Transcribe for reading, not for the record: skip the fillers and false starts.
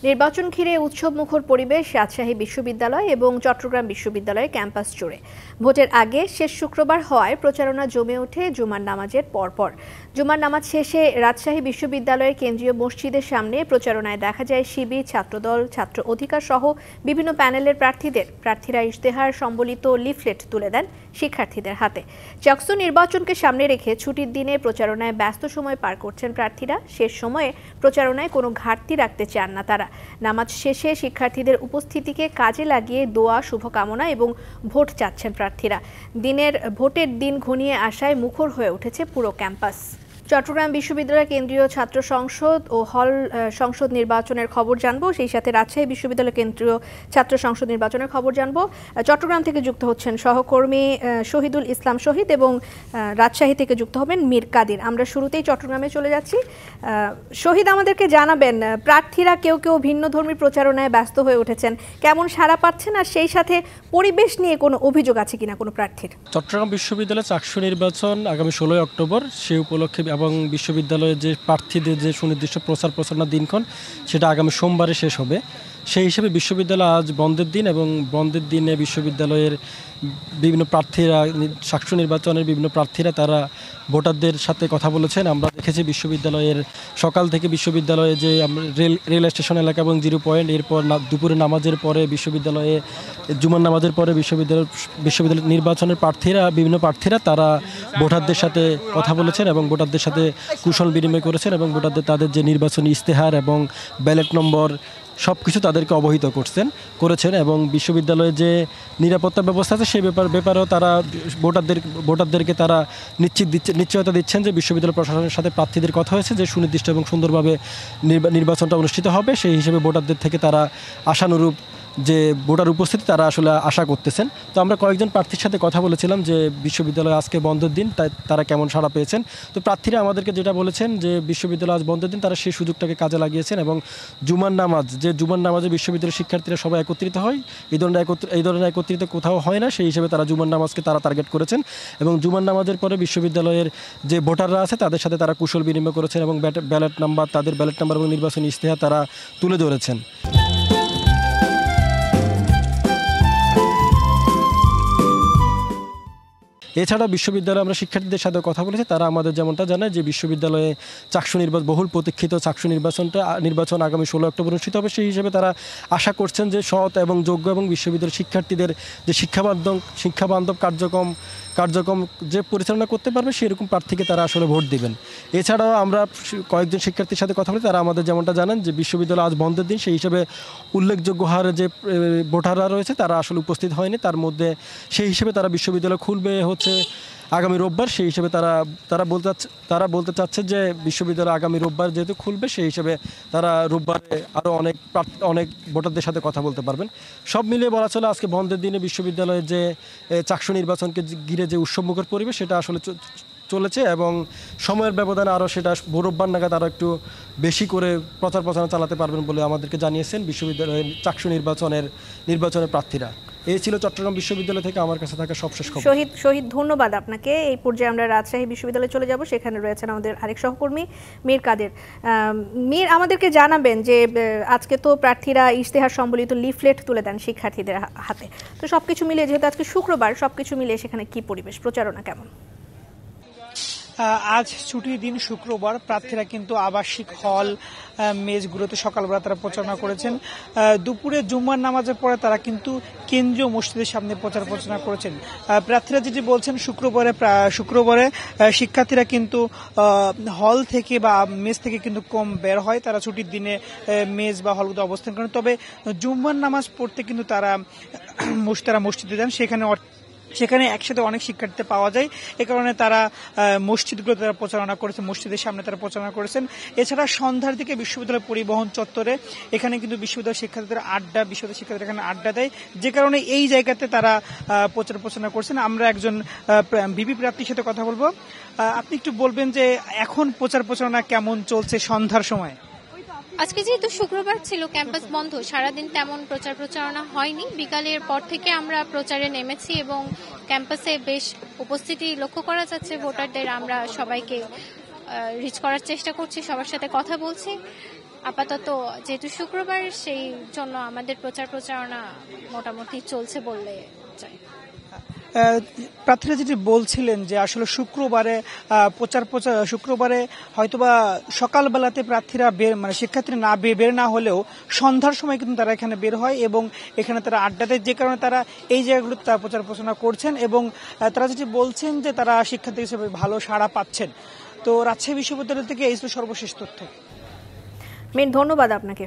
নির্বাচন ঘিরে উৎসবমুখর পরিবেশ রাজশাহী বিশ্ববিদ্যালয় এবং চট্টগ্রাম বিশ্ববিদ্যালয়ের ক্যাম্পাস জুড়ে। ভোটের আগে শেষ শুক্রবার হওয়ায় প্রচারণা জমে ওঠে জুমার নামাজের পরপর। জুমার নামাজ শেষে রাজশাহী বিশ্ববিদ্যালয়ের কেন্দ্রীয় মসজিদের সামনে প্রচারণায় দেখা যায় শিবির, ছাত্রদল, ছাত্র অধিকার সহ বিভিন্ন প্যানেলের প্রার্থীরা ইশতেহার সম্বলিত লিফলেট তুলে দেন শিক্ষার্থীদের হাতে। চাকসু নির্বাচনকে সামনে রেখে ছুটির দিনে প্রচারণায় ব্যস্ত সময় পার করছেন প্রার্থীরা। শেষ সময়ে প্রচারণায় কোনো ঘাটতি রাখতে চান না তারা। নামাজ শেষে শিক্ষার্থীদের উপস্থিতিকে কাজে লাগিয়ে দোয়া, শুভকামনা এবং ভোট চাচ্ছেন প্রার্থীরা। ভোটের দিন ঘনিয়ে আসায় মুখর হয়ে উঠেছে পুরো ক্যাম্পাস। চট্টগ্রাম বিশ্ববিদ্যালয়ের কেন্দ্রীয় ছাত্র সংসদ ও হল সংসদ নির্বাচনের খবর জানবো, সেই সাথে রাজশাহী বিশ্ববিদ্যালয়ের কেন্দ্রীয় ছাত্র সংসদ নির্বাচনের খবর জানবো। চট্টগ্রাম থেকে যুক্ত হচ্ছেন সহকর্মী শহীদুল ইসলাম শহীদ এবং রাজশাহী থেকে যুক্ত হবেন মীর কাদির। আমরা শুরুতেই চট্টগ্রামে চলে যাচ্ছি। শহীদ, আমাদেরকে জানাবেন, প্রার্থীরা কেউ ভিন্নধর্মী প্রচারণায় ব্যস্ত হয়ে উঠেছেন, কেমন সাড়া পাচ্ছেন, আর সেই সাথে পরিবেশ নিয়ে কোনো অভিযোগ আছে কিনা কোনো প্রার্থীর? চট্টগ্রাম বিশ্ববিদ্যালয়ের চাকসু নির্বাচন আগামী 16 অক্টোবর, সে উপলক্ষে এবং বিশ্ববিদ্যালয়ের যে প্রার্থীদের যে সুনির্দিষ্ট প্রচারণার দিনক্ষণ সেটা আগামী সোমবারে শেষ হবে। সেই হিসেবে বিশ্ববিদ্যালয় আজ বন্ধের দিন এবং বন্ধের দিনে বিশ্ববিদ্যালয়ের বিভিন্ন প্রার্থীরা, চাকসু নির্বাচনের বিভিন্ন প্রার্থীরা তারা ভোটারদের সাথে কথা বলেছেন। আমরা দেখেছি বিশ্ববিদ্যালয়ের সকাল থেকে বিশ্ববিদ্যালয়ে যে রেল স্টেশন এলাকা এবং 0 পয়েন্ট, এরপর দুপুরে নামাজের পরে বিশ্ববিদ্যালয়ে জুমার নামাজের পরে বিশ্ববিদ্যালয় নির্বাচনের বিভিন্ন প্রার্থীরা তারা ভোটারদের সাথে কথা বলেছেন এবং ভোটারদের সাথে কুশল বিনিময় করেছেন এবং ভোটারদের তাদের যে নির্বাচনী ইশতেহার এবং ব্যালট নম্বর সব কিছু তাদেরকে অবহিত করেছেন এবং বিশ্ববিদ্যালয়ে যে নিরাপত্তা ব্যবস্থা আছে সেই ব্যাপারেও তারা ভোটারদেরকে তারা নিশ্চয়তা দিচ্ছেন যে বিশ্ববিদ্যালয় প্রশাসনের সাথে প্রার্থীদের কথা হয়েছে যে সুনির্দিষ্ট এবং সুন্দরভাবে নির্বাচনটা অনুষ্ঠিত হবে। সেই হিসেবে ভোটারদের থেকে তারা আশানুরূপ যে ভোটার উপস্থিতি তারা আসলে আশা করতেছেন। তো আমরা কয়েকজন প্রার্থীর সাথে কথা বলেছিলাম যে বিশ্ববিদ্যালয় আজকে বন্ধের দিন, তাই তারা কেমন সাড়া পেয়েছেন। তো প্রার্থীরা আমাদেরকে যেটা বলেছেন যে বিশ্ববিদ্যালয় আজ বন্ধের দিন, তারা সেই সুযোগটাকে কাজে লাগিয়েছেন এবং জুমার নামাজে বিশ্ববিদ্যালয়ের শিক্ষার্থীরা সবাই একত্রিত হয়, এই ধরনের একত্রিত কোথাও হয় না, সেই হিসেবে তারা জুমার নামাজকে তারা টার্গেট করেছেন এবং জুমার নামাজের পরে বিশ্ববিদ্যালয়ের যে ভোটাররা আছে তাদের সাথে তারা কুশল বিনিময় করেছেন এবং তাদের ব্যালট নাম্বার এবং নির্বাচনী ইশতেহার তারা তুলে ধরেছেন। এছাড়া বিশ্ববিদ্যালয়ে আমরা শিক্ষার্থীদের সাথে কথা বলেছি, তারা আমাদের যেমনটা জানায় যে বিশ্ববিদ্যালয়ে বহুল প্রতীক্ষিত চাকসু নির্বাচন আগামী 16 অক্টোবর অনুষ্ঠিত হবে। সেই হিসেবে তারা আশা করছেন যে সৎ এবং যোগ্য এবং বিশ্ববিদ্যালয়ের শিক্ষার্থীদের যে শিক্ষাবান্ধব কার্যক্রম যে পরিচালনা করতে পারবে সেরকম প্রার্থীকে তারা আসলে ভোট দিবেন। এছাড়াও আমরা কয়েকজন শিক্ষার্থীর সাথে কথা বলি, তারা আমাদের যেমনটা জানান যে বিশ্ববিদ্যালয় আজ বন্ধের দিন, সেই হিসেবে উল্লেখযোগ্য হারে যে ভোটাররা রয়েছে তারা আসলে উপস্থিত হয়নি। তার মধ্যে সেই হিসেবে তারা বিশ্ববিদ্যালয় খুলবে হচ্ছে আগামী রোববার। সেই হিসেবে তারা বলতে চাচ্ছে যে বিশ্ববিদ্যালয় আগামী রোববার যেহেতু খুলবে, সেই হিসেবে তারা রোববারে আরও অনেক ভোটারদের সাথে কথা বলতে পারবেন। সব মিলিয়ে বলা চলে আজকে বন্ধের দিনে বিশ্ববিদ্যালয়ের যে চাকসু নির্বাচনকে ঘিরে যে উৎসবমুখর পরিবেশ সেটা আসলে চলেছে এবং সময়ের ব্যবধানে আরও সেটা রোববার নাগাদ আরও একটু বেশি করে প্রচারণা চালাতে পারবেন বলে আমাদেরকে জানিয়েছেন বিশ্ববিদ্যালয়ের চাকসু নির্বাচনের প্রার্থীরা। এই ছিল চট্টগ্রাম বিশ্ববিদ্যালয় থেকে আমার কাছে থাকা সবশেষ খবর। শহীদ, ধন্যবাদ আপনাকে। এই পর্যায়ে আমরা রাজশাহী বিশ্ববিদ্যালয়ে চলে যাব, সেখানে রয়েছেন আমাদের আরেক সহকর্মী মীর কাদির। মীর, আমাদেরকে জানাবেন যে আজকে তো প্রার্থীরা ইশতেহার সম্বলিত লিফলেট তুলে দেন শিক্ষার্থীদের হাতে, তো সবকিছু মিলিয়ে যেহেতু আজকে শুক্রবার, সবকিছু মিলিয়ে সেখানে কি পরিবেশ, প্রচারণা কেমন? আজ ছুটির দিন শুক্রবার, প্রার্থীরা কিন্তু আবাসিক হল মেজগুলোতে সকালবেলা তারা প্রচারণা করেছেন। দুপুরে জুম্মার নামাজের পরে তারা কিন্তু কেন্দ্রীয় মসজিদের সামনে প্রচারণা করেছেন। প্রার্থীরা যেটি বলছেন, শুক্রবারে শিক্ষার্থীরা কিন্তু হল থেকে বা মেজ থেকে কিন্তু কম বের হয়, তারা ছুটির দিনে মেজ বা হলগুলো অবস্থান করেন। তবে জুম্মার নামাজ পড়তে কিন্তু তারা মসজিদে যান, সেখানে একসাথে অনেক শিক্ষার্থী পাওয়া যায়। এ কারণে তারা মসজিদগুলোতে তারা প্রচারণা করেছেন, মসজিদের সামনে তারা প্রচারণা করেছেন। এছাড়া সন্ধ্যার দিকে বিশ্ববিদ্যালয় পরিবহন চত্বরে এখানে কিন্তু বিশ্ববিদ্যালয় শিক্ষার্থীদের এখানে আড্ডা দেয়, যে কারণে এই জায়গাতে তারা প্রচারণা করছেন। আমরা একজন ভিপি প্রার্থীর সাথে কথা বলবো। আপনি একটু বলবেন যে এখন প্রচারণা কেমন চলছে সন্ধ্যার সময়? আজকে যেহেতু শুক্রবার ছিল, ক্যাম্পাস বন্ধ, সারাদিন তেমন প্রচারণা হয়নি। বিকালের পর থেকে আমরা প্রচারে নেমেছি এবং ক্যাম্পাসে বেশ উপস্থিতি লক্ষ্য করা যাচ্ছে ভোটারদের। আমরা সবাইকে রিচ করার চেষ্টা করছি, সবার সাথে কথা বলছি। আপাতত যেহেতু শুক্রবার, সেই জন্য আমাদের প্রচারণা মোটামুটি চলছে বললে যায়। প্রার্থীরা যেটি বলছিলেন যে আসলে শুক্রবারে শুক্রবারে হয়তোবা সকালবেলাতে প্রার্থীরা শিক্ষার্থীরা বের না হলেও সন্ধ্যার সময় কিন্তু তারা এখানে বের হয় এবং এখানে তারা আড্ডা দেয়, যে কারণে তারা এই জায়গাগুলোতে তারা প্রচার প্রচারণা করছেন এবং তারা যেটি বলছেন যে তারা শিক্ষার্থী হিসেবে ভালো সাড়া পাচ্ছেন। তো রাজশাহী বিশ্ববিদ্যালয় থেকে এই ছিল সর্বশেষ তথ্য। ধন্যবাদ আপনাকে।